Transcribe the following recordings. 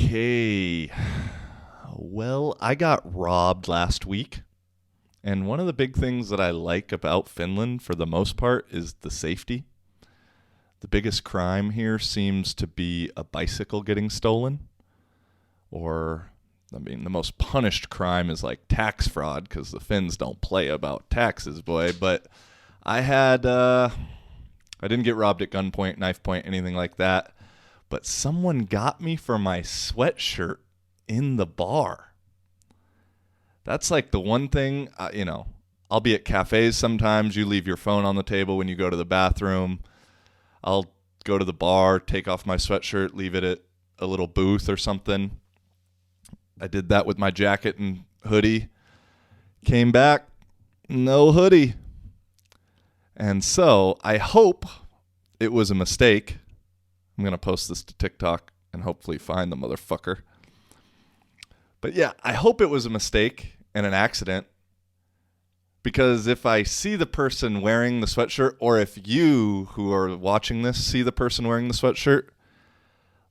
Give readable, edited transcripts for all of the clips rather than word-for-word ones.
Okay. Well, I got robbed last week. And one of the big things that I like about Finland, for the most part, is the safety. The biggest crime here seems to be a bicycle getting stolen. The most punished crime is like tax fraud, because the Finns don't play about taxes, boy. But I didn't get robbed at gunpoint, knife point, anything like that. But someone got me for my sweatshirt in the bar. That's like the one thing, I'll be at cafes sometimes. You leave your phone on the table when you go to the bathroom. I'll go to the bar, take off my sweatshirt, leave it at a little booth or something. I did that with my jacket and hoodie. Came back, no hoodie. And so I hope it was a mistake. I'm going to post this to TikTok and hopefully find the motherfucker. But yeah, I hope it was a mistake and an accident, because if I see the person wearing the sweatshirt, or if you who are watching this see the person wearing the sweatshirt,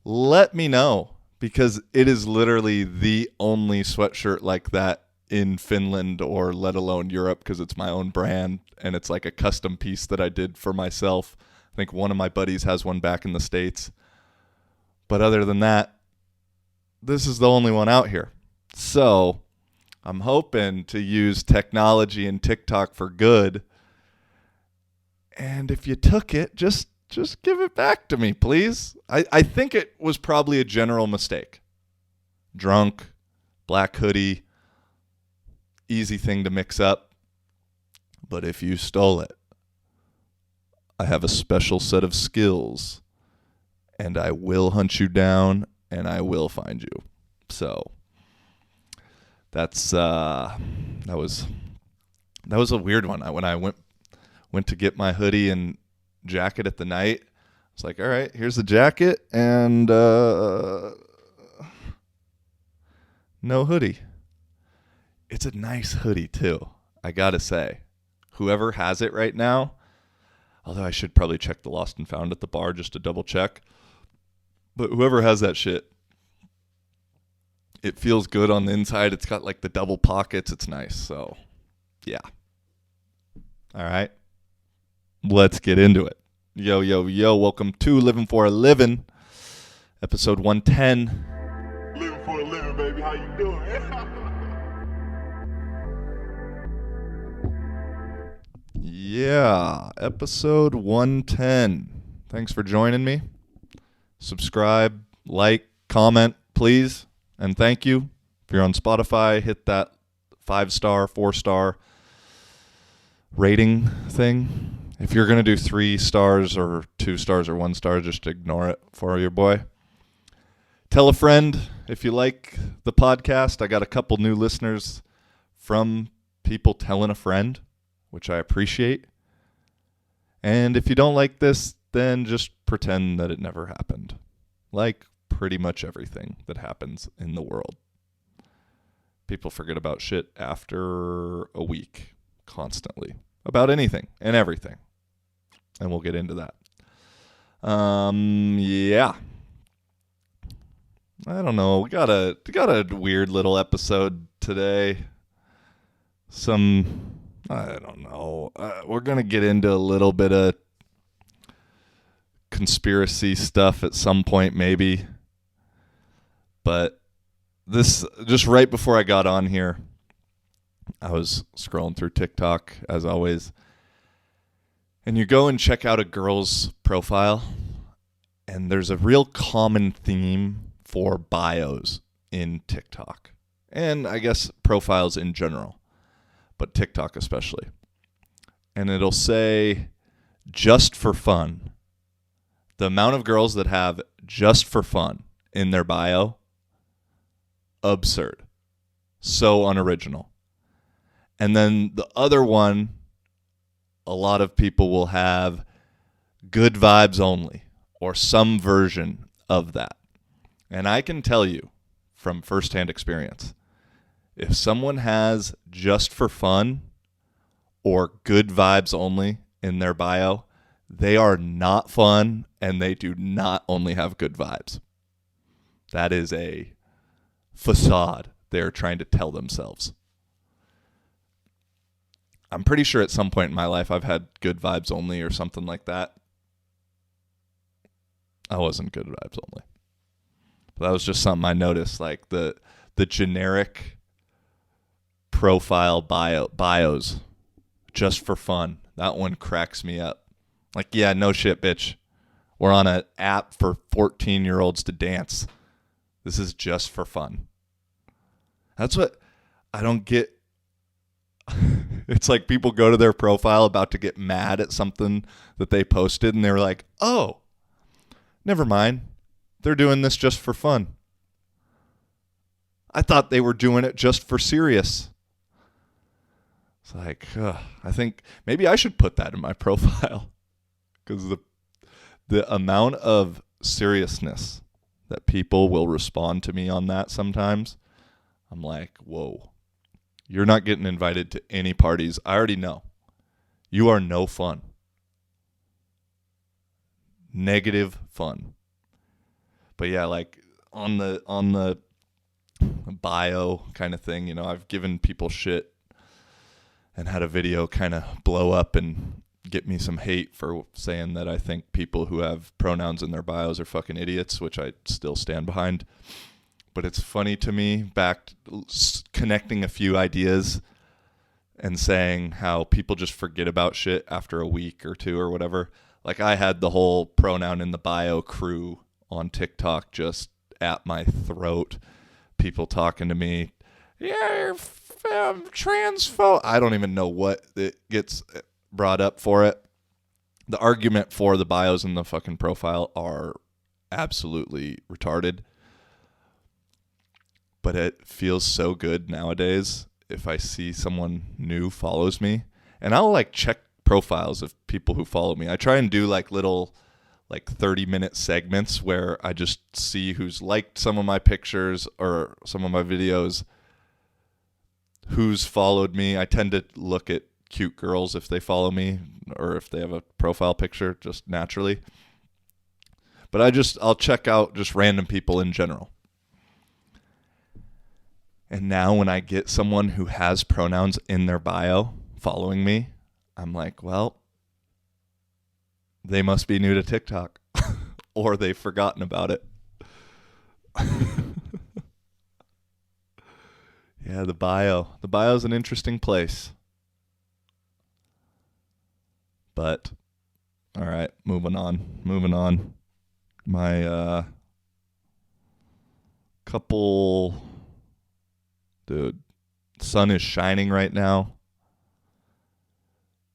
let me know, because it is literally the only sweatshirt like that in Finland, or let alone Europe, because it's my own brand and it's like a custom piece that I did for myself. I think one of my buddies has one back in the States. But other than that, this is the only one out here. So I'm hoping to use technology and TikTok for good. And if you took it, just give it back to me, please. I think it was probably a general mistake. Drunk, black hoodie, easy thing to mix up. But if you stole it, I have a special set of skills, and I will hunt you down, and I will find you. So that was a weird one. When I went to get my hoodie and jacket at the night, I was like, all right, here's the jacket and no hoodie. It's a nice hoodie too, I gotta say. Whoever has it right now, although I should probably check the lost and found at the bar just to double check. But whoever has that shit, it feels good on the inside. It's got like the double pockets. It's nice. So, yeah. All right. Let's get into it. Yo, yo, yo. Welcome to Living for a Living, episode 110. Living for a living, baby. How you doing? Yeah, episode 110. Thanks for joining me. Subscribe, like, comment, please. And thank you. If you're on Spotify, hit that 5-star, 4-star rating thing. If you're going to do 3 stars or 2 stars or 1 star, just ignore it for your boy. Tell a friend if you like the podcast. I got a couple new listeners from people telling a friend, which I appreciate. And if you don't like this, then just pretend that it never happened. Like pretty much everything that happens in the world. People forget about shit after a week, constantly. About anything and everything. And we'll get into that. Yeah. I don't know. We got a weird little episode today. I don't know. We're going to get into a little bit of conspiracy stuff at some point, maybe. But this, just right before I got on here, I was scrolling through TikTok, as always. And you go and check out a girl's profile, and there's a real common theme for bios in TikTok. And I guess profiles in general, but TikTok especially. And it'll say, just for fun. The amount of girls that have just for fun in their bio, absurd. So unoriginal. And then the other one, a lot of people will have good vibes only, or some version of that. And I can tell you from firsthand experience, if someone has just for fun or good vibes only in their bio, they are not fun and they do not only have good vibes. That is a facade they're trying to tell themselves. I'm pretty sure at some point in my life I've had good vibes only or something like that. I wasn't good vibes only. But that was just something I noticed, like the generic profile bios just for fun. That one cracks me up. Like, yeah, no shit, bitch. We're on an app for 14-year-olds to dance. This is just for fun. That's what I don't get. It's like people go to their profile about to get mad at something that they posted, and they're like, oh, never mind. They're doing this just for fun. I thought they were doing it just for serious. It's like, I think maybe I should put that in my profile, because the amount of seriousness that people will respond to me on that sometimes, I'm like, whoa, you're not getting invited to any parties. I already know. You are no fun. Negative fun. But yeah, like on the bio kind of thing, you know, I've given people shit and had a video kind of blow up and get me some hate for saying that I think people who have pronouns in their bios are fucking idiots, which I still stand behind. But it's funny to me, connecting a few ideas and saying how people just forget about shit after a week or two or whatever. Like, I had the whole pronoun in the bio crew on TikTok just at my throat. People talking to me, yeah, you're transphobe. I don't even know what it gets brought up for it. The argument for the bios in the fucking profile are absolutely retarded. But it feels so good nowadays if I see someone new follows me. And I'll like check profiles of people who follow me. I try and do like little 30-minute segments where I just see who's liked some of my pictures or some of my videos, who's followed me. I tend to look at cute girls if they follow me or if they have a profile picture, just naturally. But I'll check out just random people in general. And now when I get someone who has pronouns in their bio following me, I'm like, well, they must be new to TikTok or they've forgotten about it. Yeah, the bio. The bio's an interesting place. But, all right, moving on. My dude, sun is shining right now.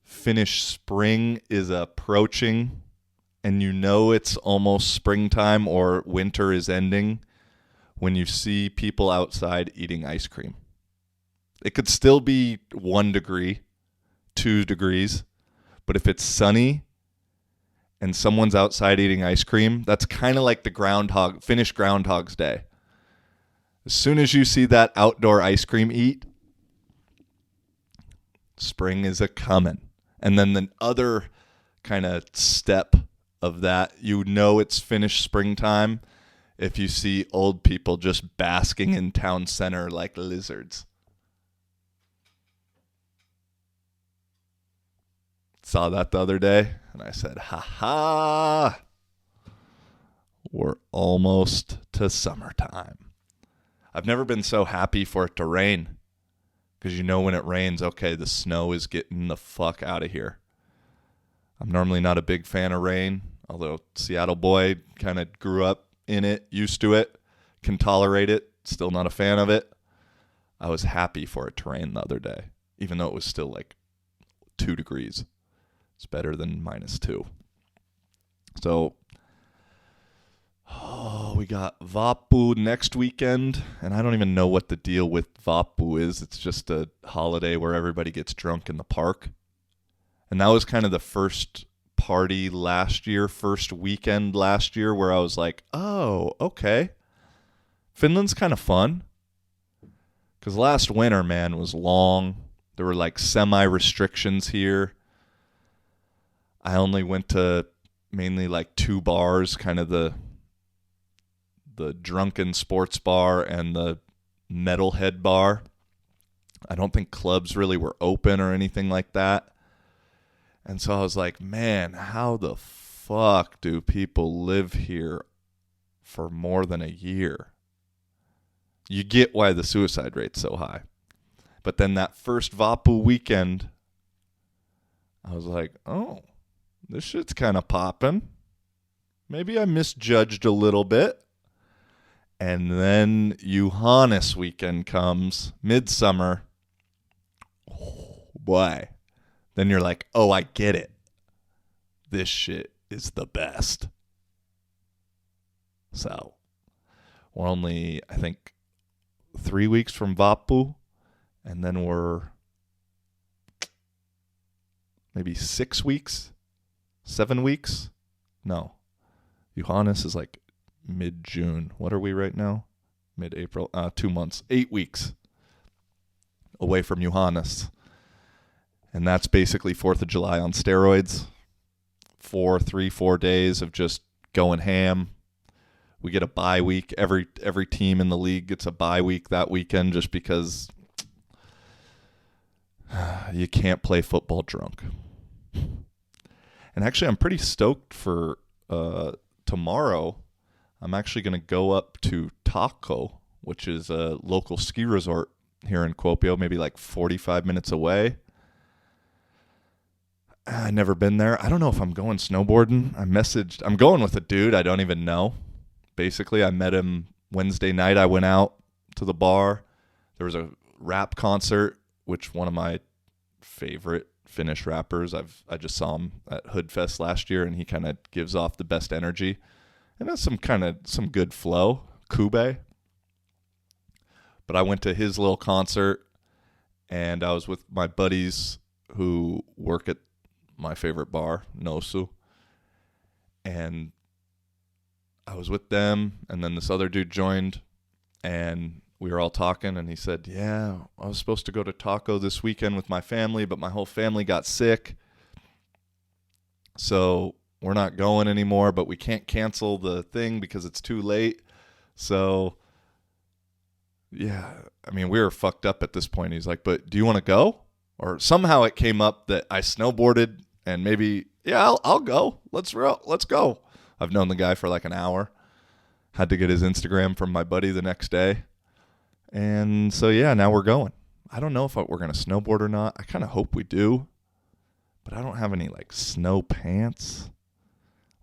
Finnish spring is approaching, and you know it's almost springtime or winter is ending when you see people outside eating ice cream. It could still be 1 degree, 2 degrees, but if it's sunny and someone's outside eating ice cream, that's kind of like the Finnish Groundhog's Day. As soon as you see that outdoor ice cream eat, spring is a-comin'. And then the other kind of step of that, you know it's Finnish springtime if you see old people just basking in town center like lizards. Saw that the other day, and I said, ha, we're almost to summertime. I've never been so happy for it to rain. Because you know when it rains, okay, the snow is getting the fuck out of here. I'm normally not a big fan of rain, although Seattle boy kind of grew up in it, used to it, can tolerate it, still not a fan of it. I was happy for it to rain the other day, even though it was still like 2 degrees. It's better than -2. So, we got Vapu next weekend, and I don't even know what the deal with Vapu is. It's just a holiday where everybody gets drunk in the park. And that was kind of the first party first weekend last year where I was like, oh, okay. Finland's kind of fun. Because last winter, man, was long. There were like semi-restrictions here. I only went to mainly like 2 bars, kind of the the drunken sports bar and the metalhead bar. I don't think clubs really were open or anything like that. And so I was like, man, how the fuck do people live here for more than a year? You get why the suicide rate's so high. But then that first Vapu weekend, I was like, oh, this shit's kind of popping. Maybe I misjudged a little bit. And then Johannes weekend comes, midsummer. Oh, boy. Then you're like, oh, I get it. This shit is the best. So, we're only, I think, 3 weeks from Vapu. And then we're maybe 6 weeks, 7 weeks. No. Johannes is like mid-June. What are we right now? Mid-April. 2 months. 8 weeks away from Johannes. And that's basically 4th of July on steroids. 4 days of just going ham. We get a bye week. Every team in the league gets a bye week that weekend just because you can't play football drunk. And actually, I'm pretty stoked for tomorrow. I'm actually going to go up to Taco, which is a local ski resort here in Kuopio, maybe like 45 minutes away. I've never been there. I don't know if I'm going snowboarding. I'm going with a dude I don't even know. Basically, I met him Wednesday night. I went out to the bar. There was a rap concert, which one of my favorite Finnish rappers. I just saw him at Hoodfest last year, and he kind of gives off the best energy. And has some good flow. Kube. But I went to his little concert, and I was with my buddies who work at my favorite bar, Nosu. And I was with them, and then this other dude joined, and we were all talking, and he said, yeah, I was supposed to go to Taco this weekend with my family, but my whole family got sick. So we're not going anymore, but we can't cancel the thing because it's too late. So, yeah, I mean, we were fucked up at this point. He's like, but do you want to go? Or somehow it came up that I snowboarded, and maybe, yeah, I'll go. Let's go. I've known the guy for like an hour. Had to get his Instagram from my buddy the next day. And so, yeah, now we're going. I don't know if we're going to snowboard or not. I kind of hope we do. But I don't have any like snow pants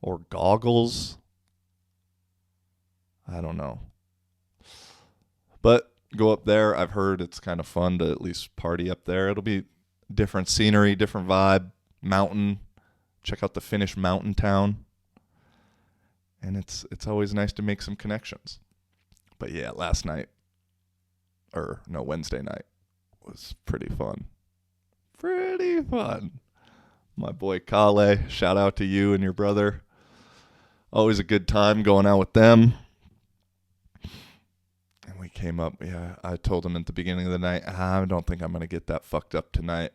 or goggles. I don't know. But go up there. I've heard it's kind of fun to at least party up there. It'll be different scenery, different vibe, mountain. Check out the Finnish mountain town. And it's always nice to make some connections. But yeah, Wednesday night was pretty fun. My boy Kale, shout out to you and your brother. Always a good time going out with them. And we came up, yeah, I told him at the beginning of the night, I don't think I'm going to get that fucked up tonight.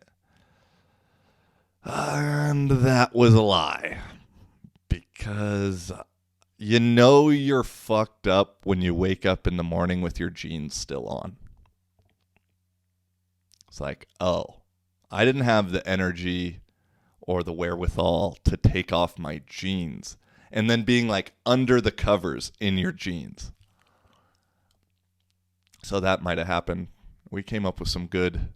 And that was a lie. Because you know you're fucked up when you wake up in the morning with your jeans still on. It's like, oh, I didn't have the energy or the wherewithal to take off my jeans. And then being like under the covers in your jeans. So that might have happened. We came up with some good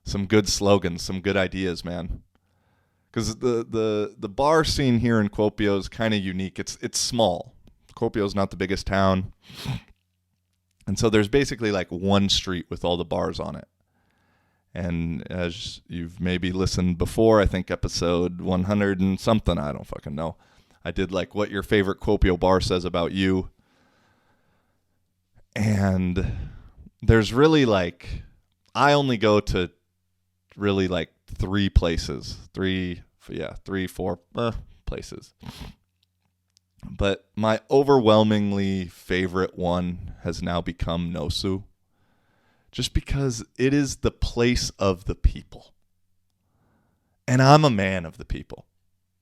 slogans, some good ideas, man. Because the bar scene here in Kuopio is kind of unique. It's small. Kuopio is not the biggest town. And so there's basically like one street with all the bars on it. And as you've maybe listened before, I think episode 100 and something, I don't fucking know. I did like what your favorite Kuopio bar says about you. And there's really like, I only go to really like 3 places. 3, 4 places. But my overwhelmingly favorite one has now become Nosu. Just because it is the place of the people. And I'm a man of the people.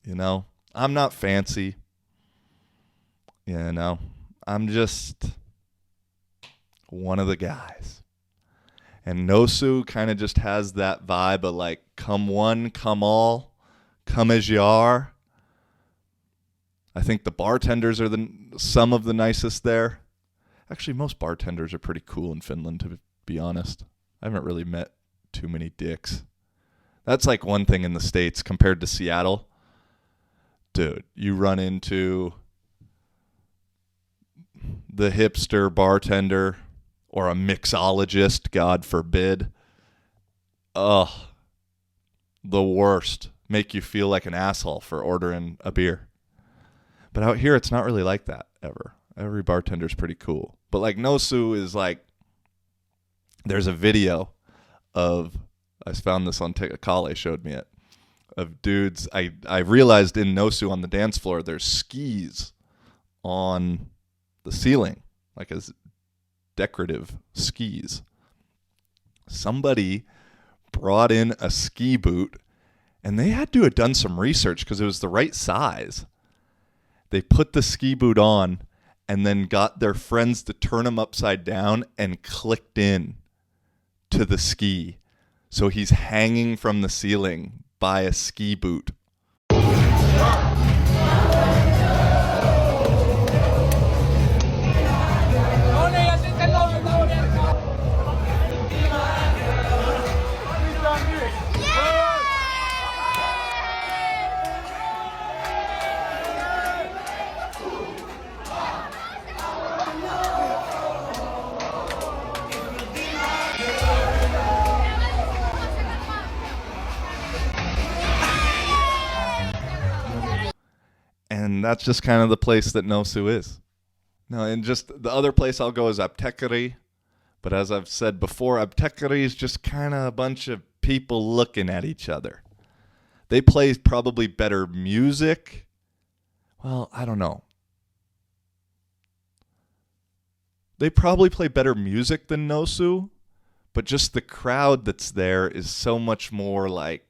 You know? I'm not fancy. You know? I'm just one of the guys. And Nosu kind of just has that vibe of like, come one, come all, come as you are. I think the bartenders are some of the nicest there. Actually, most bartenders are pretty cool in Finland, to be honest. I haven't really met too many dicks. That's like one thing in the States compared to Seattle. Dude, you run into the hipster bartender or a mixologist, God forbid. Ugh. The worst. Make you feel like an asshole for ordering a beer. But out here, it's not really like that ever. Every bartender's pretty cool. But like Nosu is like, there's a video of, I found this on Kale showed me it, of dudes. I realized in Nosu on the dance floor, there's skis on the ceiling, like as decorative skis. Somebody brought in a ski boot, and they had to have done some research because it was the right size. They put the ski boot on and then got their friends to turn him upside down and clicked in to the ski. So he's hanging from the ceiling by a ski boot. And that's just kind of the place that Nosu is. No, and just the other place I'll go is Butchery. But as I've said before, Butchery is just kind of a bunch of people looking at each other. They play probably better music. Well, I don't know. They probably play better music than Nosu, but just the crowd that's there is so much more like,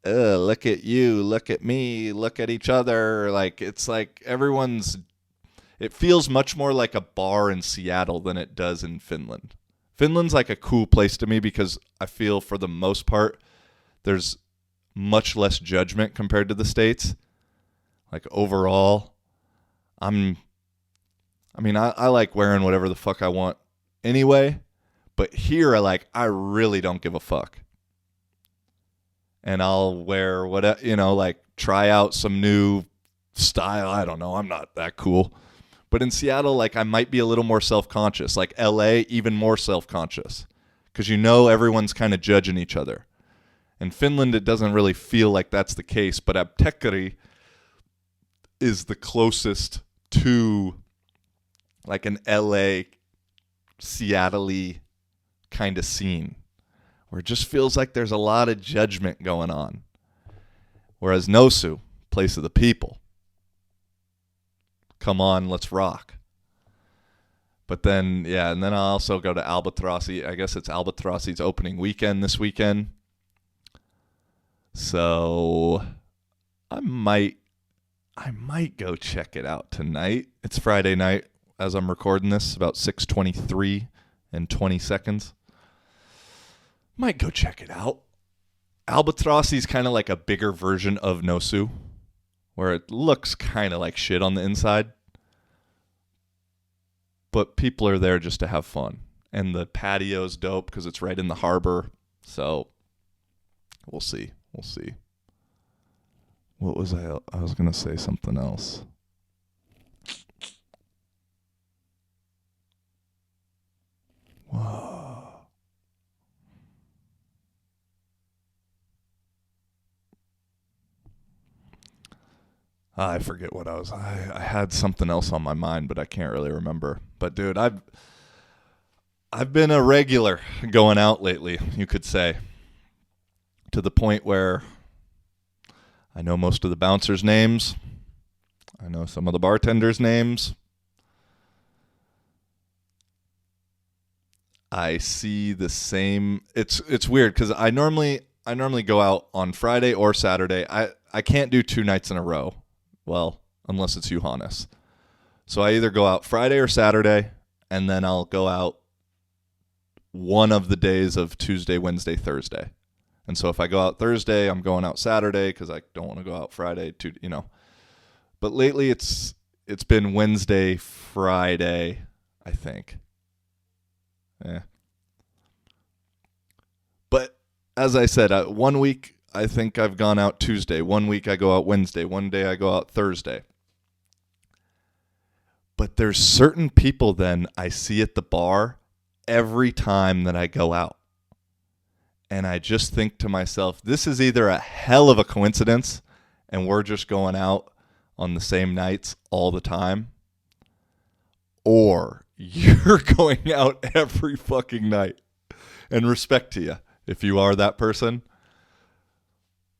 look at you, look at me, look at each other. Like, it's like it feels much more like a bar in Seattle than it does in Finland. Finland's like a cool place to me because I feel for the most part there's much less judgment compared to the States. Like overall, I like wearing whatever the fuck I want anyway, but here I really don't give a fuck. And I'll wear whatever, try out some new style. I don't know. I'm not that cool. But in Seattle, I might be a little more self-conscious. Like LA, even more self-conscious. Because everyone's kind of judging each other. In Finland, it doesn't really feel like that's the case. But Butchery is the closest to like an LA, Seattle-y kind of scene. Where it just feels like there's a lot of judgment going on. Whereas Nosu, place of the people. Come on, let's rock. But then, and then I'll also go to Albatrossi. I guess it's Albatrossi's opening weekend this weekend. So I might go check it out tonight. It's Friday night as I'm recording this, about 6:23 and 20 seconds. Might go check it out. Albatrossi's kind of like a bigger version of Nosu, where it looks kind of like shit on the inside. But people are there just to have fun. And the patio's dope because it's right in the harbor. So we'll see. We'll see. What was I was going to say something else. Whoa. I forget what I had something else on my mind, but I can't really remember. But dude, I've been a regular going out lately, you could say. To the point where I know most of the bouncers' names. I know some of the bartenders' names. I see the same. It's weird because I normally go out on Friday or Saturday. I can't do 2 nights in a row. Well, unless it's Johannes. So I either go out Friday or Saturday, and then I'll go out one of the days of Tuesday, Wednesday, Thursday. And so if I go out Thursday, I'm going out Saturday because I don't want to go out Friday to, But lately it's been Wednesday, Friday, I think. Yeah. But as I said, 1 week I think I've gone out Tuesday. 1 week I go out Wednesday. One day I go out Thursday. But there's certain people then I see at the bar every time that I go out. And I just think to myself, this is either a hell of a coincidence and we're just going out on the same nights all the time, or you're going out every fucking night. And respect to you if you are that person.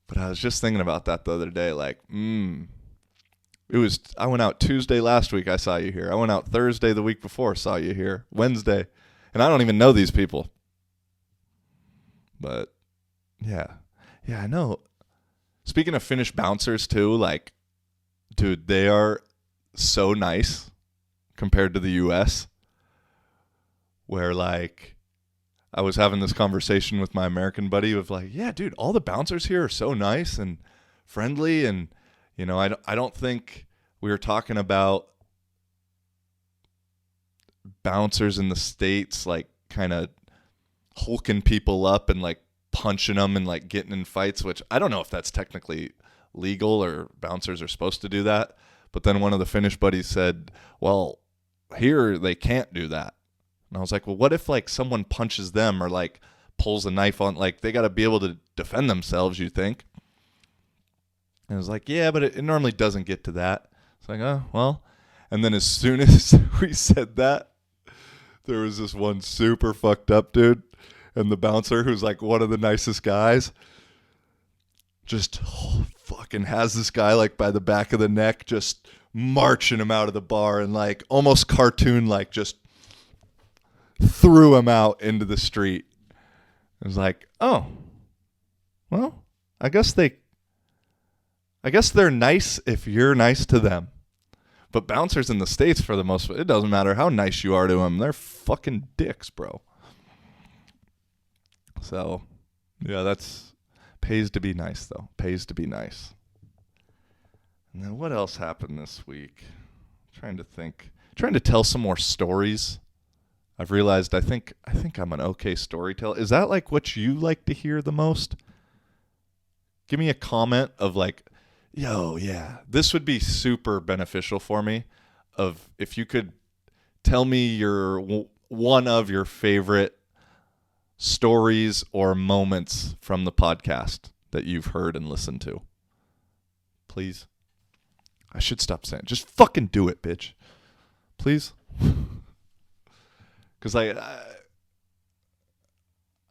But I was just thinking about that the other day, like, I went out Tuesday last week, I saw you here. I went out Thursday the week before, saw you here. Wednesday. And I don't even know these people. But, yeah, I know. Speaking of Finnish bouncers, too, like, dude, they are so nice compared to the U.S., where, like, I was having this conversation with my American buddy of, like, yeah, dude, all the bouncers here are so nice and friendly, and, I don't think we were talking about bouncers in the States, like, kind of hulking people up and like punching them and like getting in fights, which I don't know if that's technically legal or bouncers are supposed to do that. But then one of the Finnish buddies said, well, here they can't do that. And I was like, well, what if like someone punches them or like pulls a knife on, like they got to be able to defend themselves, you think? And I was like, yeah, but it normally doesn't get to that. It's like, oh, well. And then as soon as we said that, there was this one super fucked up dude, and the bouncer, who's like one of the nicest guys, just fucking has this guy like by the back of the neck, just marching him out of the bar, and like almost cartoon like just threw him out into the street. It was like, oh, well, I guess they're nice if you're nice to them. But bouncers in the States, for the most part, it doesn't matter how nice you are to them. They're fucking dicks, bro. So, yeah, that's pays to be nice, though. Pays to be nice. And then what else happened this week? Trying to think. Trying to tell some more stories. I've realized I think I'm an okay storyteller. Is that like what you like to hear the most? Give me a comment of like, yo, yeah, this would be super beneficial for me, of if you could tell me one of your favorite stories or moments from the podcast that you've heard and listened to. Please. I should stop saying it. Just fucking do it, bitch. Please. Because I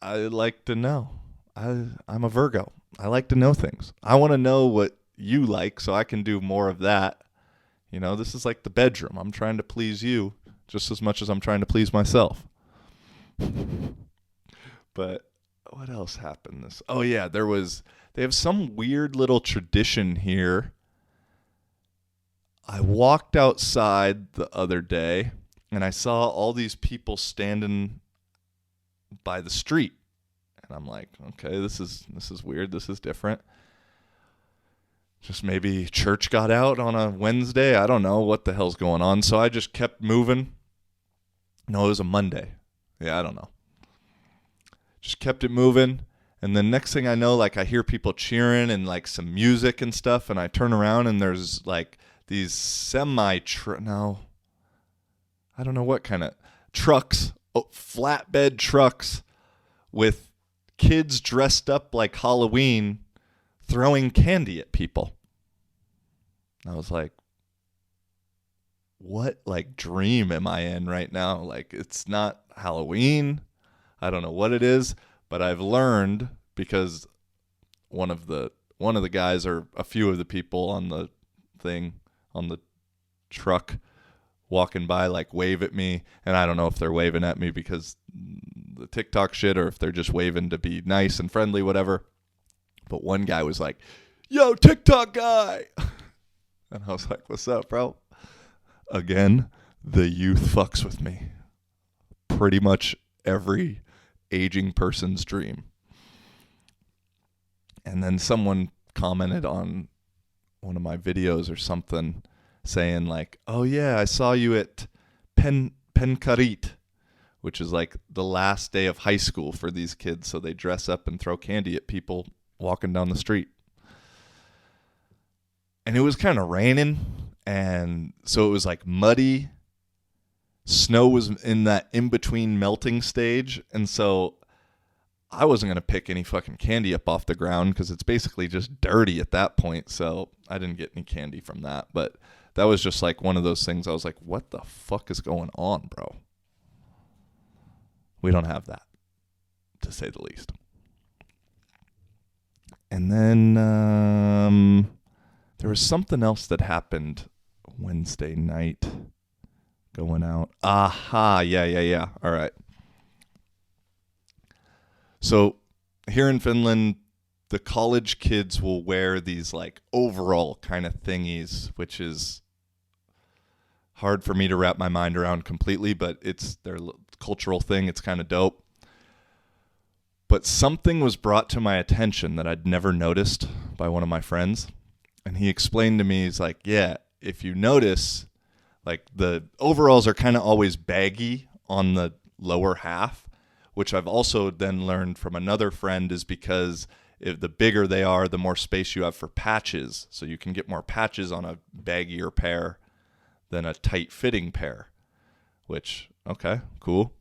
like to know. I'm a Virgo. I like to know things. I want to know what you like so I can do more of that. This is like the bedroom. I'm trying to please you just as much as I'm trying to please myself. But what else happened oh yeah, they have some weird little tradition here. I walked outside the other day and I saw all these people standing by the street. And I'm like, okay, this is weird. This is different. Just maybe church got out on a Wednesday. I don't know what the hell's going on. So I just kept moving. No, it was a Monday. Yeah, I don't know. Just kept it moving. And then next thing I know, like I hear people cheering and like some music and stuff. And I turn around and there's like these no, I don't know what kind of trucks, flatbed trucks with kids dressed up like Halloween throwing candy at people. I was like, what like dream am I in right now? Like, it's not Halloween. I don't know what it is, but I've learned, because one of the guys, or a few of the people on the thing, on the truck walking by, like wave at me, and I don't know if they're waving at me because the TikTok shit, or if they're just waving to be nice and friendly, whatever. But one guy was like, yo, TikTok guy. And I was like, what's up, bro? Again, the youth fucks with me. Pretty much every aging person's dream. And then someone commented on one of my videos or something saying like, oh yeah, I saw you at Penkarit, which is like the last day of high school for these kids. So they dress up and throw candy at people walking down the street. And it was kind of raining. And so it was like muddy. Snow was in that in-between melting stage. And so I wasn't going to pick any fucking candy up off the ground because it's basically just dirty at that point. So I didn't get any candy from that. But that was just like one of those things I was like, what the fuck is going on, bro? We don't have that, to say the least. And then there was something else that happened Wednesday night going out. Aha, yeah. All right. So here in Finland, the college kids will wear these like overall kind of thingies, which is hard for me to wrap my mind around completely, but it's their cultural thing. It's kind of dope. But something was brought to my attention that I'd never noticed by one of my friends. And he explained to me, he's like, yeah, if you notice, like the overalls are kind of always baggy on the lower half, which I've also then learned from another friend is because if the bigger they are, the more space you have for patches. So you can get more patches on a baggier pair than a tight-fitting pair, which, okay, cool.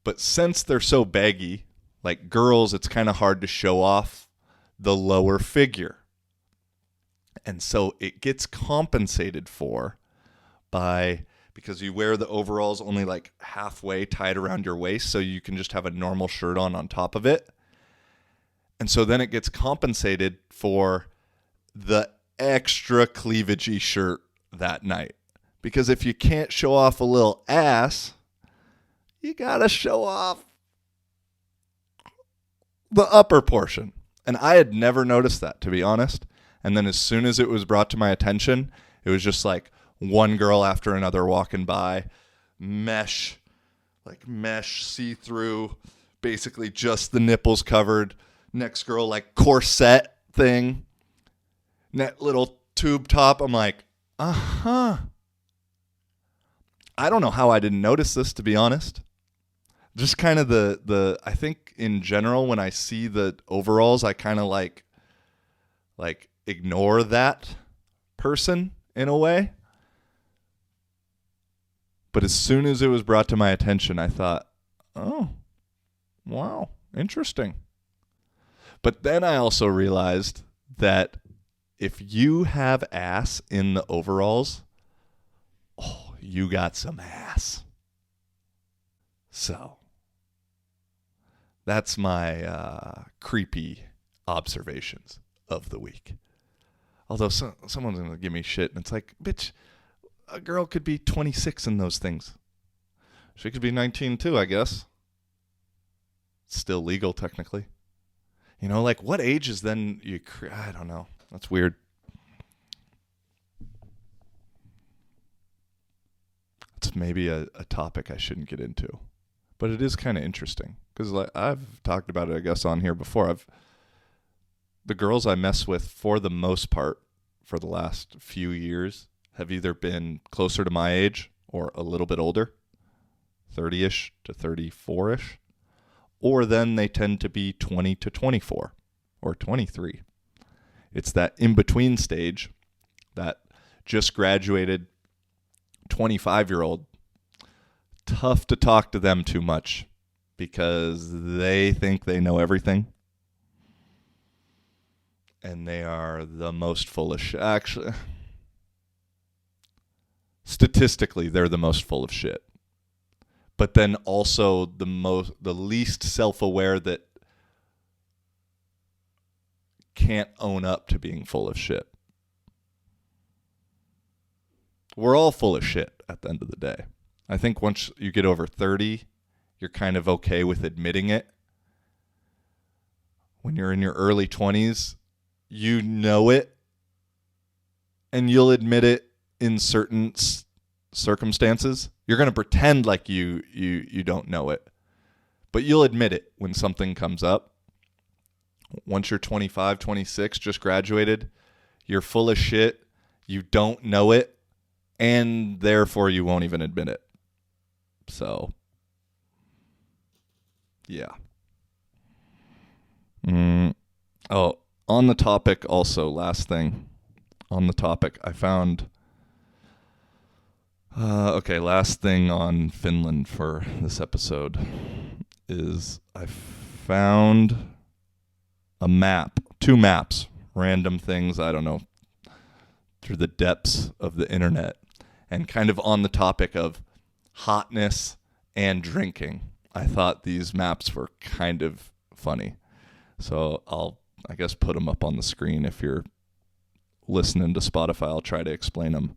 But since they're so baggy, like girls, it's kind of hard to show off the lower figure. And so it gets compensated for because you wear the overalls only like halfway tied around your waist, so you can just have a normal shirt on top of it. And so then it gets compensated for the extra cleavagey shirt that night. Because if you can't show off a little ass, you gotta show off the upper portion. And I had never noticed that, to be honest. And then as soon as it was brought to my attention, it was just like one girl after another walking by, mesh, see-through, basically just the nipples covered. Next girl, like corset thing, net little tube top. I'm like, uh-huh. I don't know how I didn't notice this, to be honest. Just kind of the I think in general when I see the overalls, I kind of like ignore that person in a way. But as soon as it was brought to my attention, I thought, oh, wow, interesting. But then I also realized that if you have ass in the overalls, oh, you got some ass. So that's my creepy observations of the week. Although someone's going to give me shit, and it's like, bitch, a girl could be 26 in those things. She could be 19 too, I guess. It's still legal technically. You know, like what age is then you... I don't know. That's weird. It's maybe a topic I shouldn't get into. But it is kind of interesting. Because like, I've talked about it, I guess, on here before. The girls I mess with, for the most part, for the last few years, have either been closer to my age or a little bit older, 30-ish to 34-ish, or then they tend to be 20 to 24 or 23. It's that in-between stage, that just graduated 25-year-old. Tough to talk to them too much because they think they know everything. And they are the most full of shit. Actually, statistically, they're the most full of shit. But then also the least self-aware that can't own up to being full of shit. We're all full of shit at the end of the day. I think once you get over 30, you're kind of okay with admitting it. When you're in your early 20s, you know it, and you'll admit it in certain circumstances. You're going to pretend like you don't know it, but you'll admit it when something comes up. Once you're 25, 26, just graduated, you're full of shit, you don't know it, and therefore you won't even admit it. So, yeah. Oh, on the topic also, last thing. On the topic, I found... last thing on Finland for this episode is I found a map, 2 maps, random things, I don't know, through the depths of the internet, and kind of on the topic of hotness and drinking. I thought these maps were kind of funny. So I'll, I guess, put them up on the screen. If you're listening to Spotify, I'll try to explain them.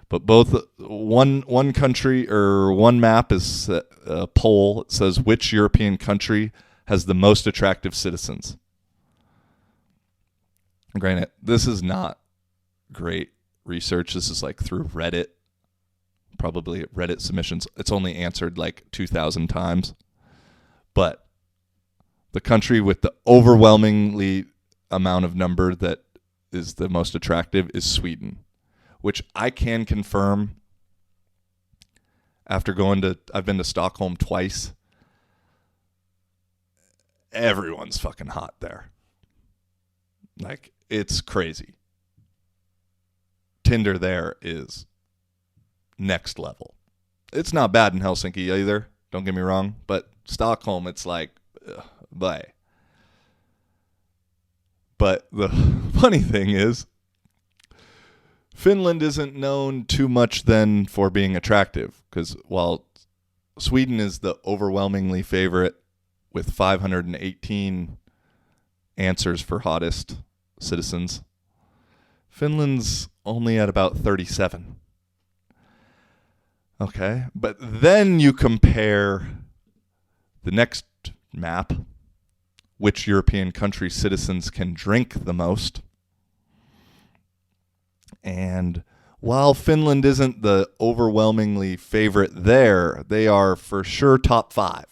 But both one country or one map is a poll. It says which European country has the most attractive citizens. Granted, this is not great research. This is like through Reddit, probably Reddit submissions. It's only answered like 2,000 times. But the country with the overwhelmingly amount of number that is the most attractive is Sweden, which I can confirm after I've been to Stockholm twice. Everyone's fucking hot there. Like, it's crazy. Tinder there is next level. It's not bad in Helsinki either, don't get me wrong, but Stockholm, it's like, bye. But the funny thing is, Finland isn't known too much then for being attractive, because while Sweden is the overwhelmingly favorite with 518 answers for hottest citizens, Finland's only at about 37. Okay, but then you compare the next map, which European country citizens can drink the most. And while Finland isn't the overwhelmingly favorite there, they are for sure top 5.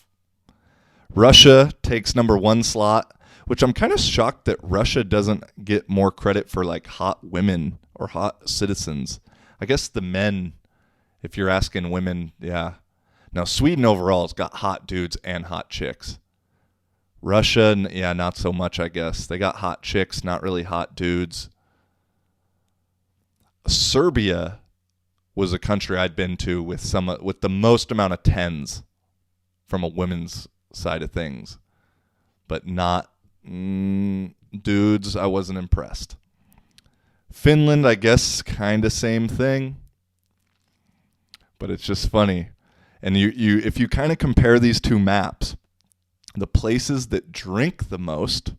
Russia takes number 1 slot, which I'm kind of shocked that Russia doesn't get more credit for like hot women or hot citizens. I guess the men, if you're asking women, yeah. Now, Sweden overall has got hot dudes and hot chicks. Russia, yeah, not so much, I guess. They got hot chicks, not really hot dudes. Serbia was a country I'd been to with the most amount of 10s from a women's side of things. But not dudes, I wasn't impressed. Finland, I guess, kind of same thing. But it's just funny. And you if you kind of compare these 2 maps, the places that drink the most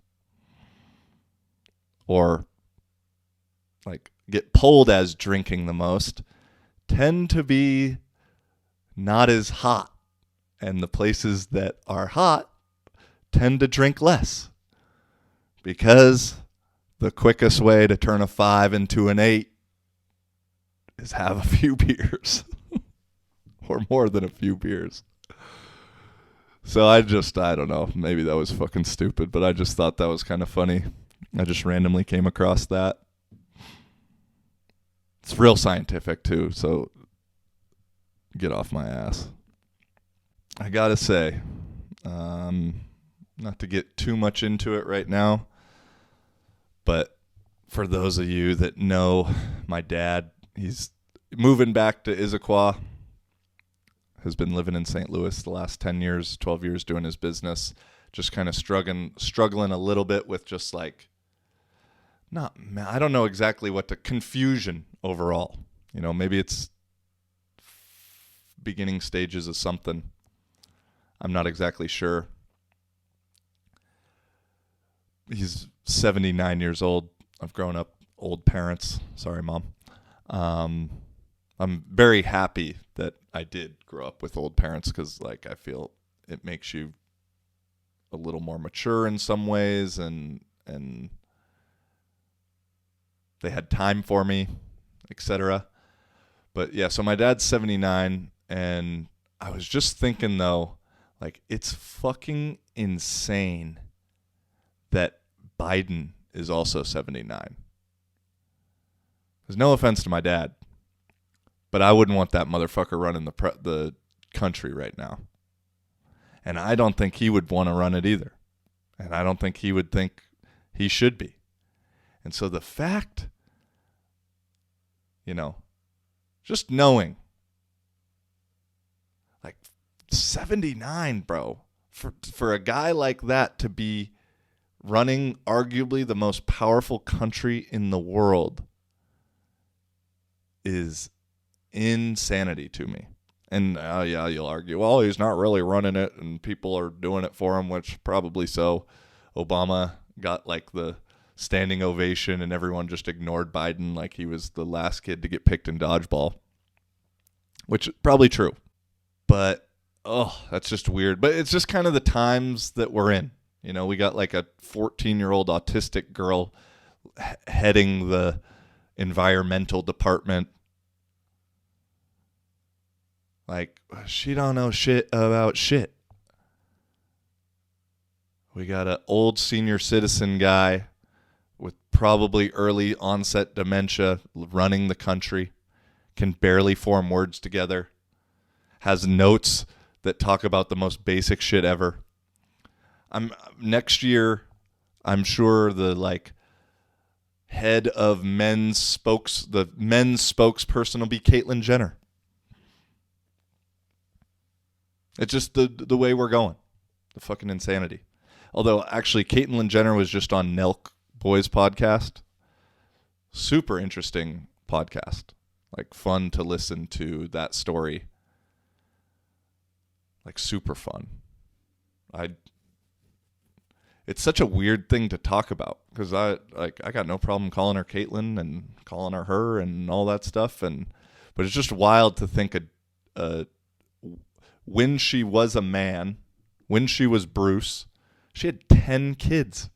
or like get polled as drinking the most tend to be not as hot. And the places that are hot tend to drink less. Because the quickest way to turn a 5 into an 8 is have a few beers. Or more than a few beers. So I don't know, maybe that was fucking stupid, but I just thought that was kind of funny. I just randomly came across that. It's real scientific too, so get off my ass. I gotta say, not to get too much into it right now, but for those of you that know my dad, he's moving back to Issaquah. Has been living in St. Louis the last 10 years, 12 years doing his business. Just kind of struggling a little bit with just like, I don't know exactly confusion overall. You know, maybe it's beginning stages of something. I'm not exactly sure. He's 79 years old. I've grown up old parents. Sorry, Mom. I'm very happy that I did grow up with old parents because, like, I feel it makes you a little more mature in some ways, and they had time for me, etc. But yeah, so my dad's 79, and I was just thinking though, like, it's fucking insane that Biden is also 79. There's no offense to my dad, but I wouldn't want that motherfucker running the country right now. And I don't think he would want to run it either. And I don't think he would think he should be. And so the fact, just knowing, like 79, bro, for a guy like that to be running arguably the most powerful country in the world is insanity to me. And yeah, you'll argue, well, he's not really running it and people are doing it for him, which probably so. Obama got like the standing ovation and everyone just ignored Biden like he was the last kid to get picked in dodgeball, which is probably true. But, that's just weird. But it's just kind of the times that we're in. We got like a 14-year-old autistic girl heading the environmental department. Like, she don't know shit about shit. We got an old senior citizen guy with probably early onset dementia running the country, can barely form words together, has notes that talk about the most basic shit ever. Next year, I'm sure the head of the men's spokesperson will be Caitlyn Jenner. It's just the way we're going. The fucking insanity. Although, actually, Caitlyn Jenner was just on Nelk Boys podcast. Super interesting podcast. Like, fun to listen to that story. Like, super fun. It's such a weird thing to talk about because I got no problem calling her Caitlyn and calling her and all that stuff. But it's just wild to think when she was a man, when she was Bruce, she had 10 kids.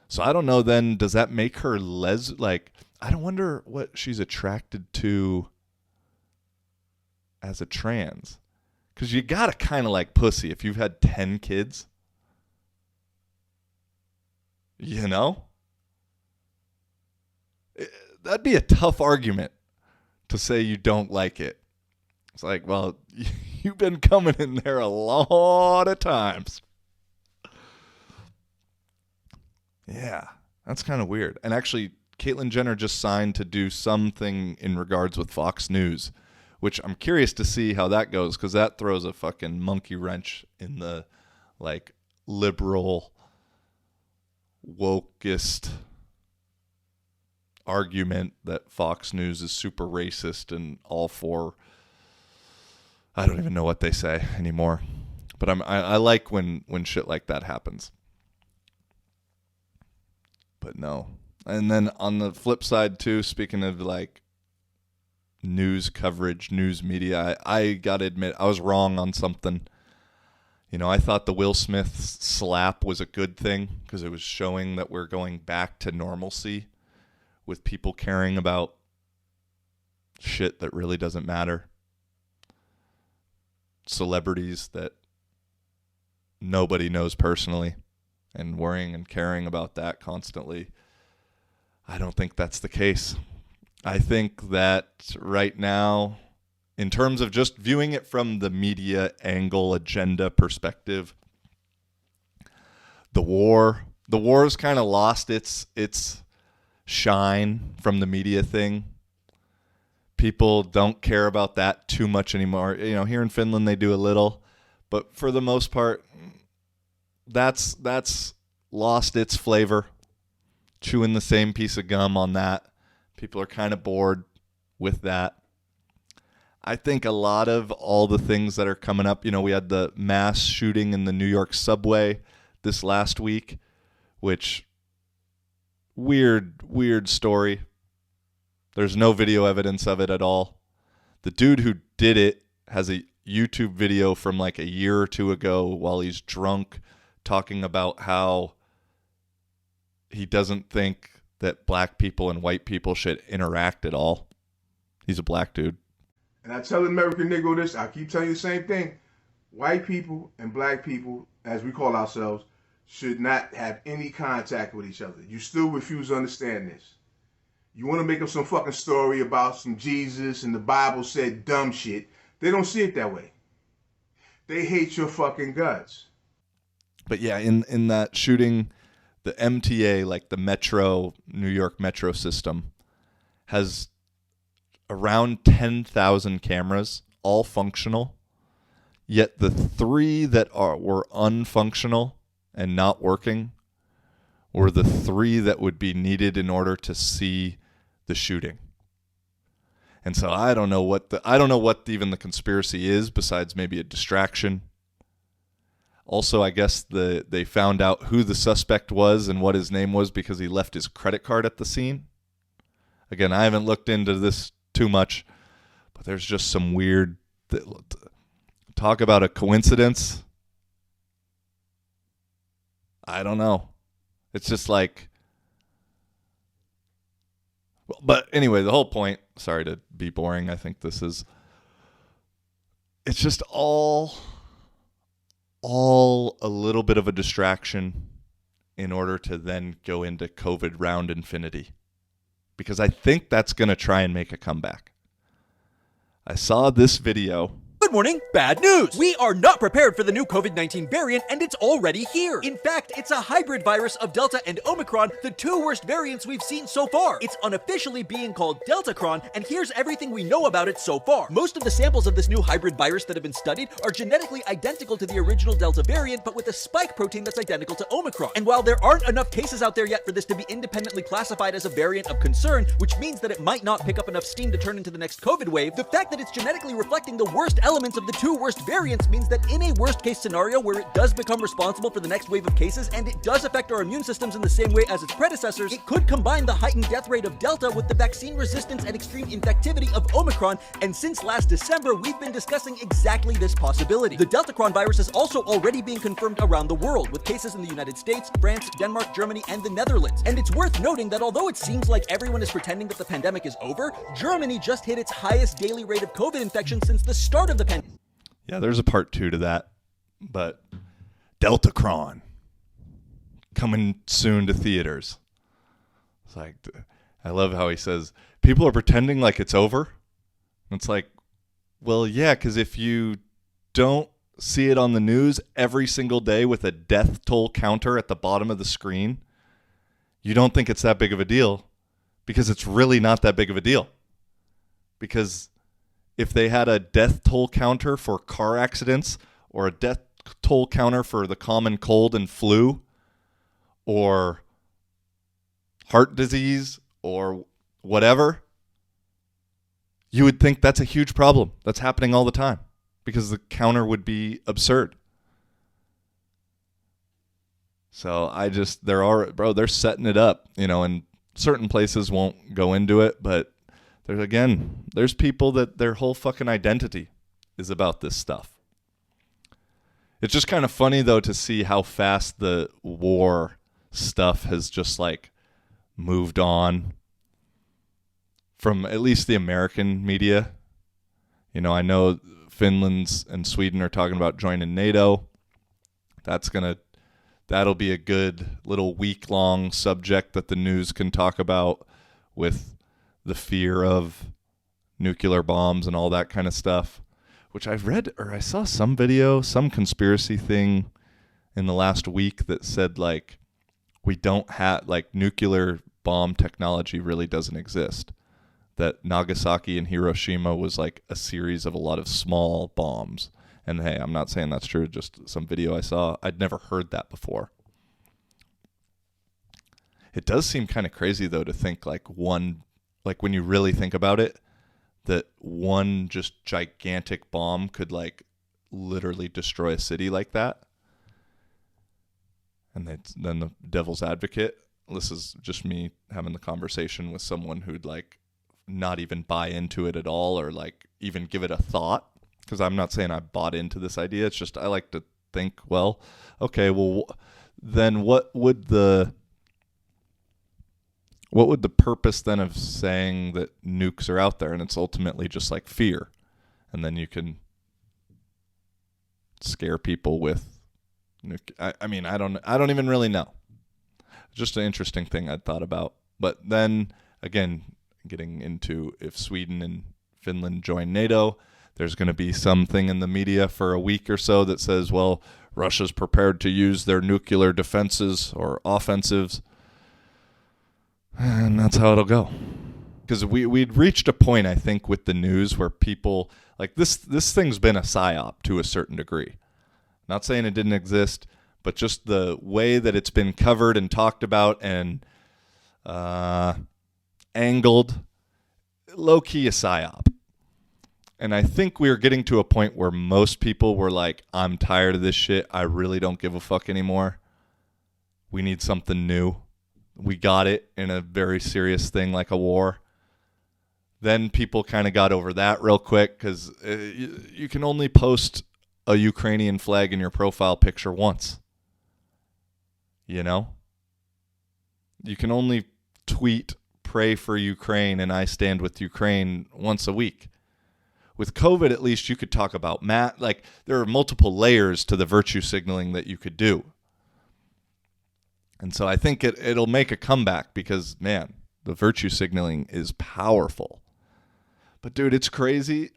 So I don't know then, does that make her I don't wonder what she's attracted to as a trans. Because you got to kind of like pussy if you've had 10 kids. That'd be a tough argument to say you don't like it. It's like, well, you've been coming in there a lot of times. Yeah, that's kind of weird. And actually, Caitlyn Jenner just signed to do something in regards with Fox News, which I'm curious to see how that goes because that throws a fucking monkey wrench in the, liberal, wokeist argument that Fox News is super racist and all for, I don't even know what they say anymore. But I like when shit like that happens. But no. And then on the flip side too, speaking of news coverage, news media, I gotta admit I was wrong on something. I thought the Will Smith slap was a good thing because it was showing that we're going back to normalcy with people caring about shit that really doesn't matter. Celebrities that nobody knows personally and worrying and caring about that constantly. I don't think that's the case. I think that right now, in terms of just viewing it from the media angle, agenda perspective, the war's kind of lost its shine from the media thing. People don't care about that too much anymore. Here in Finland they do a little, but for the most part, that's lost its flavor. Chewing the same piece of gum on that. People are kind of bored with that. I think a lot of all the things that are coming up, we had the mass shooting in the New York subway this last week, which weird story. There's no video evidence of it at all. The dude who did it has a YouTube video from a year or two ago while he's drunk talking about how he doesn't think that black people and white people should interact at all. He's a black dude. And I tell American Negro this, I keep telling you the same thing. White people and black people, as we call ourselves, should not have any contact with each other. You still refuse to understand this. You want to make up some fucking story about some Jesus and the Bible said dumb shit. They don't see it that way. They hate your fucking guts. But yeah, in that shooting, the MTA, like the New York metro system, has around 10,000 cameras, all functional. Yet the 3 that were unfunctional and not working were the 3 that would be needed in order to see the shooting. And so I don't know what even the conspiracy is besides maybe a distraction. Also, I guess they found out who the suspect was and what his name was because he left his credit card at the scene. Again, I haven't looked into this too much, but there's just some weird talk about a coincidence. I don't know. It's just like, but anyway, the whole point, sorry to be boring, I think it's just all a little bit of a distraction in order to then go into COVID round infinity. Because I think that's going to try and make a comeback. I saw this video. Good morning. Bad news. We are not prepared for the new COVID-19 variant, and it's already here. In fact, it's a hybrid virus of Delta and Omicron, the 2 worst variants we've seen so far. It's unofficially being called Deltacron, and here's everything we know about it so far. Most of the samples of this new hybrid virus that have been studied are genetically identical to the original Delta variant, but with a spike protein that's identical to Omicron. And while there aren't enough cases out there yet for this to be independently classified as a variant of concern, which means that it might not pick up enough steam to turn into the next COVID wave, the fact that it's genetically reflecting the worst elements of the 2 worst variants means that in a worst case scenario where it does become responsible for the next wave of cases and it does affect our immune systems in the same way as its predecessors, it could combine the heightened death rate of Delta with the vaccine resistance and extreme infectivity of Omicron, and since last December we've been discussing exactly this possibility. The Deltacron virus is also already being confirmed around the world, with cases in the United States, France, Denmark, Germany, and the Netherlands. And it's worth noting that although it seems like everyone is pretending that the pandemic is over, Germany just hit its highest daily rate of COVID infection since the start of the pandemic. Yeah, there's a part 2 to that, but Deltacron coming soon to theaters. It's like, I love how he says, people are pretending like it's over. It's like, well, yeah, because if you don't see it on the news every single day with a death toll counter at the bottom of the screen, you don't think it's that big of a deal, because it's really not that big of a deal. Because if they had a death toll counter for car accidents or a death toll counter for the common cold and flu or heart disease or whatever, you would think that's a huge problem. That's happening all the time because the counter would be absurd. So they're setting it up, and certain places won't go into it, but there's people that their whole fucking identity is about this stuff. It's just kind of funny, though, to see how fast the war stuff has just, moved on from at least the American media. I know Finland and Sweden are talking about joining NATO. That'll be a good little week-long subject that the news can talk about with the fear of nuclear bombs and all that kind of stuff, which I've read, or I saw some video, some conspiracy thing in the last week that said, we don't have, nuclear bomb technology really doesn't exist. That Nagasaki and Hiroshima was a series of a lot of small bombs. And hey, I'm not saying that's true, just some video I saw. I'd never heard that before. It does seem kind of crazy, though, to think when you really think about it, that one just gigantic bomb could literally destroy a city like that. And then the devil's advocate, this is just me having the conversation with someone who'd not even buy into it at all or even give it a thought. Because I'm not saying I bought into this idea. It's just I like to think, well, okay, well, then what would the what would the purpose then of saying that nukes are out there? And it's ultimately just like fear. And then you can scare people with I mean, I don't even really know. Just an interesting thing I'd thought about. But then again, getting into if Sweden and Finland join NATO, there's going to be something in the media for a week or so that says, well, Russia's prepared to use their nuclear defenses or offensives. And that's how it'll go. Because we'd reached a point, I think, with the news where people, like this thing's been a psyop to a certain degree. Not saying it didn't exist, but just the way that it's been covered and talked about and angled, low-key a psyop. And I think we were getting to a point where most people were like, I'm tired of this shit. I really don't give a fuck anymore. We need something new. We got it in a very serious thing like a war. Then people kind of got over that real quick because you can only post a Ukrainian flag in your profile picture once. You know? You can only tweet, pray for Ukraine, and I stand with Ukraine once a week. With COVID, at least you could talk about like there are multiple layers to the virtue signaling that you could do. And so I think it'll make a comeback because, man, the virtue signaling is powerful. But, dude, it's crazy.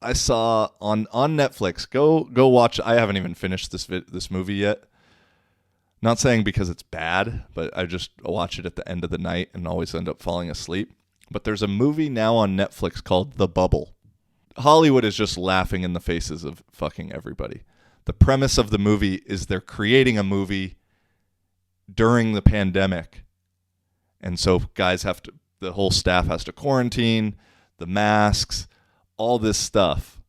I saw on Netflix, go watch. I haven't even finished this movie yet. Not saying because it's bad, but I just watch it at the end of the night and always end up falling asleep. But there's a movie now on Netflix called The Bubble. Hollywood is just laughing in the faces of fucking everybody. The premise of the movie is they're creating a movie during the pandemic. And so the whole staff has to quarantine, the masks, all this stuff.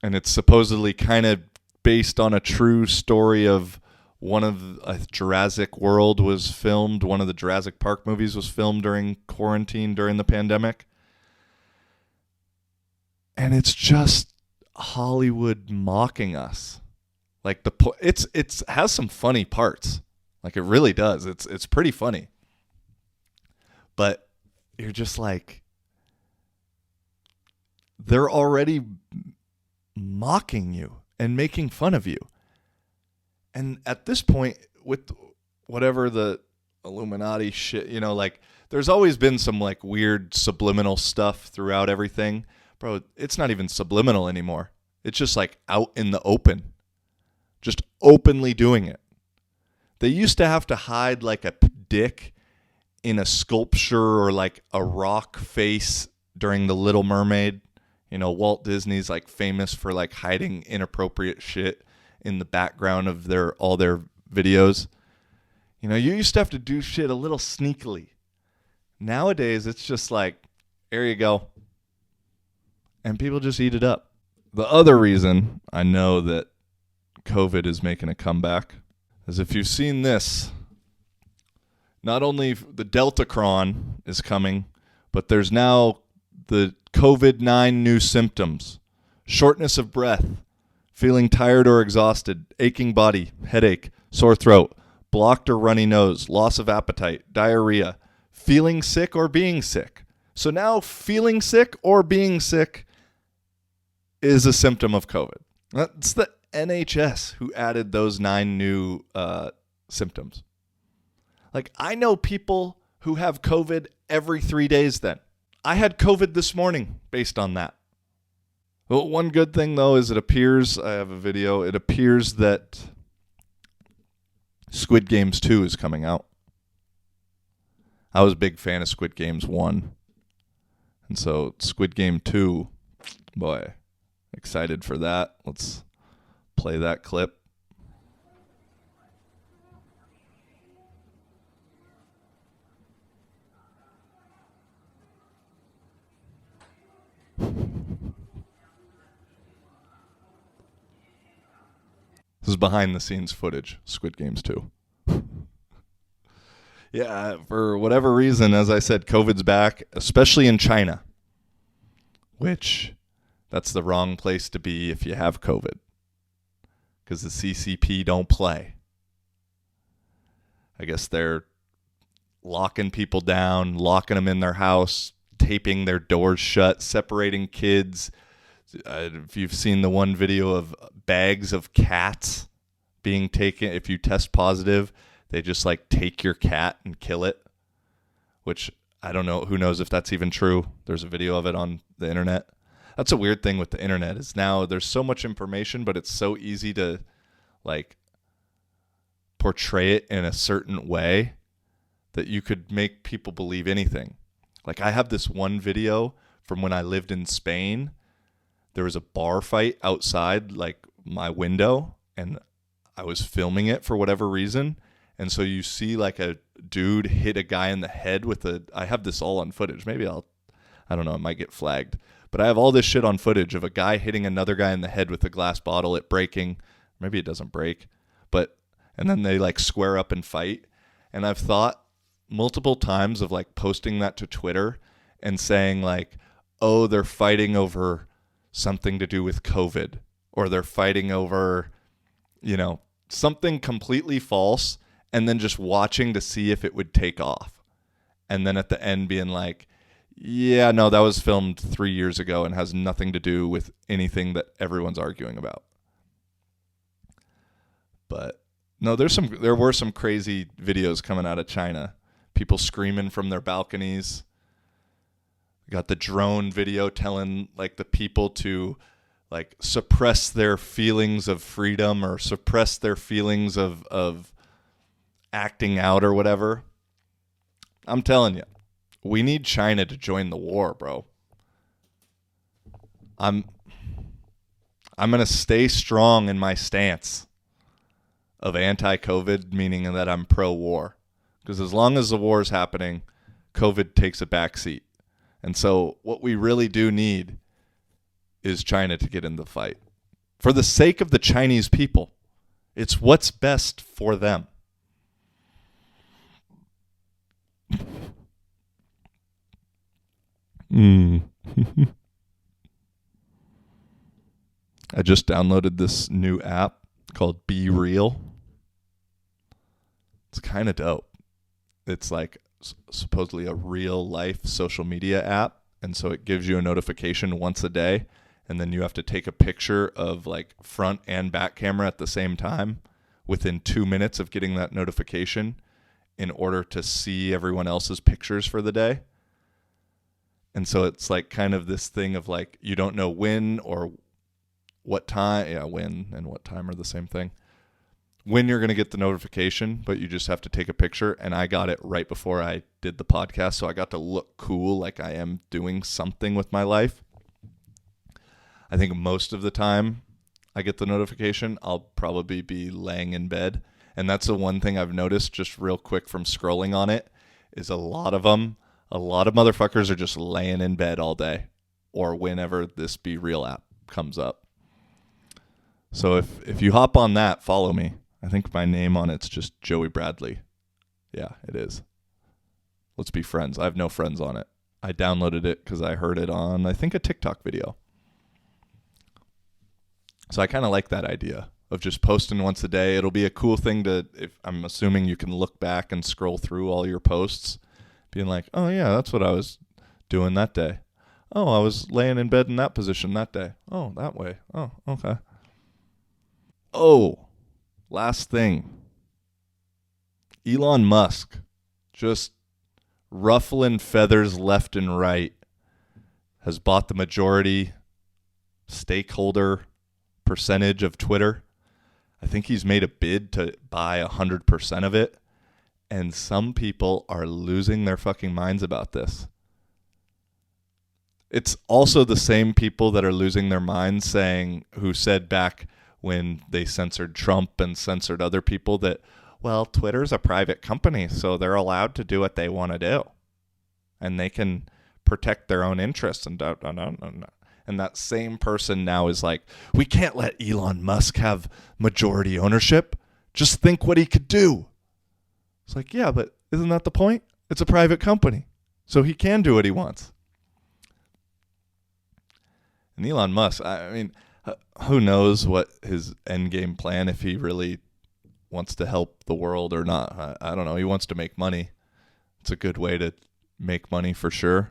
And it's supposedly kind of based on a true story of one of Jurassic World was filmed. One of the Jurassic Park movies was filmed during quarantine during the pandemic. And it's just Hollywood mocking us. Like it's has some funny parts. Like it really does. It's pretty funny. But you're just like, they're already mocking you and making fun of you. And at this point, with whatever the Illuminati shit, like there's always been some like weird subliminal stuff throughout everything. Bro, it's not even subliminal anymore. It's just like out in the open. Just openly doing it. They used to have to hide like a dick in a sculpture or like a rock face during The Little Mermaid. Walt Disney's like famous for like hiding inappropriate shit in the background of all their videos. You used to have to do shit a little sneakily. Nowadays, it's just like, there you go. And people just eat it up. The other reason I know that COVID is making a comeback is if you've seen this, not only the Deltacron is coming, but there's now the COVID-9 new symptoms. Shortness of breath, feeling tired or exhausted, aching body, headache, sore throat, blocked or runny nose, loss of appetite, diarrhea, feeling sick or being sick. So now feeling sick or being sick is a symptom of COVID. That's the NHS who added those 9 new symptoms. Like, I know people who have COVID every 3 days then. I had COVID this morning based on that. Well, one good thing, though, is I have a video, it appears that Squid Games 2 is coming out. I was a big fan of Squid Games 1. And so Squid Game 2, boy, excited for that. Let's play that clip. This is behind the scenes footage, Squid Games 2. Yeah, for whatever reason, as I said, COVID's back, especially in China, which that's the wrong place to be if you have COVID, because the CCP don't play. I guess they're locking people down, locking them in their house, taping their doors shut, separating kids. If you've seen the one video of bags of cats being taken, if you test positive, they just like take your cat and kill it, which I don't know. Who knows if that's even true? There's a video of it on the internet. That's a weird thing with the internet is now there's so much information, but it's so easy to like portray it in a certain way that you could make people believe anything. Like I have this one video from when I lived in Spain. There was a bar fight outside like my window and I was filming it for whatever reason. And so you see like a dude hit a guy in the head with I have this all on footage. Maybe I don't know, it might get flagged. But I have all this shit on footage of a guy hitting another guy in the head with a glass bottle, it breaking. Maybe it doesn't break. And then they like square up and fight. And I've thought multiple times of like posting that to Twitter and saying like, oh, they're fighting over something to do with COVID. Or they're fighting over, something completely false. And then just watching to see if it would take off. And then at the end being like, yeah, no, that was filmed 3 years ago and has nothing to do with anything that everyone's arguing about. But no, there were some crazy videos coming out of China. People screaming from their balconies. Got the drone video telling like the people to like suppress their feelings of freedom or suppress their feelings of acting out or whatever. I'm telling you, we need China to join the war, bro. I'm going to stay strong in my stance of anti-COVID, meaning that I'm pro-war. Because as long as the war is happening, COVID takes a backseat. And so what we really do need is China to get in the fight. For the sake of the Chinese people. It's what's best for them. I just downloaded this new app called Be Real. It's kind of dope. It's like supposedly a real life social media app. And so it gives you a notification once a day. And then you have to take a picture of like front and back camera at the same time within 2 minutes of getting that notification in order to see everyone else's pictures for the day. And so it's like kind of this thing of like, you don't know when or what time. Yeah, when and what time are the same thing. When you're going to get the notification, but you just have to take a picture. And I got it right before I did the podcast. So I got to look cool, like I am doing something with my life. I think most of the time I get the notification, I'll probably be laying in bed. And that's the one thing I've noticed just real quick from scrolling on it is a lot of motherfuckers are just laying in bed all day or whenever this Be Real app comes up. So if you hop on that, follow me. I think my name on it's just Joey Bradley. Yeah, it is. Let's be friends. I have no friends on it. I downloaded it because I heard it on, I think, a TikTok video. So I kind of like that idea of just posting once a day. It'll be a cool thing if I'm assuming you can look back and scroll through all your posts, being like, oh yeah, that's what I was doing that day. Oh, I was laying in bed in that position that day. Oh, that way. Oh, okay. Oh, last thing. Elon Musk just ruffling feathers left and right has bought the majority stakeholder percentage of Twitter. I think he's made a bid to buy 100% of it. And some people are losing their fucking minds about this. It's also the same people that are losing their minds who said back when they censored Trump and censored other people that, well, Twitter's a private company, so they're allowed to do what they want to do. And they can protect their own interests and And that same person now is like, we can't let Elon Musk have majority ownership. Just think what he could do. It's like, yeah, but isn't that the point? It's a private company, so he can do what he wants. And Elon Musk, I mean, who knows what his end game plan, if he really wants to help the world or not. I don't know. He wants to make money. It's a good way to make money for sure.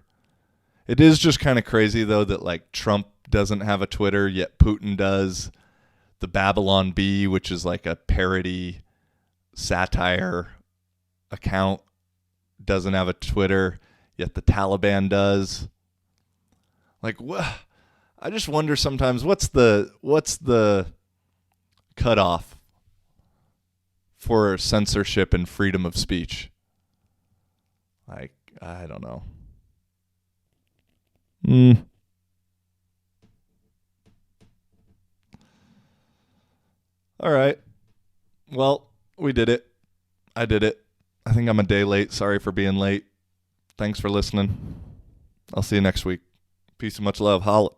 It is just kind of crazy, though, that like Trump doesn't have a Twitter, yet Putin does. The Babylon Bee, which is like a parody satire account, doesn't have a Twitter, yet the Taliban does. Like, I just wonder sometimes what's the cutoff for censorship and freedom of speech? Like, I don't know. All right. Well, we did it. I did it. I think I'm a day late. Sorry for being late. Thanks for listening. I'll see you next week. Peace and much love. Holla.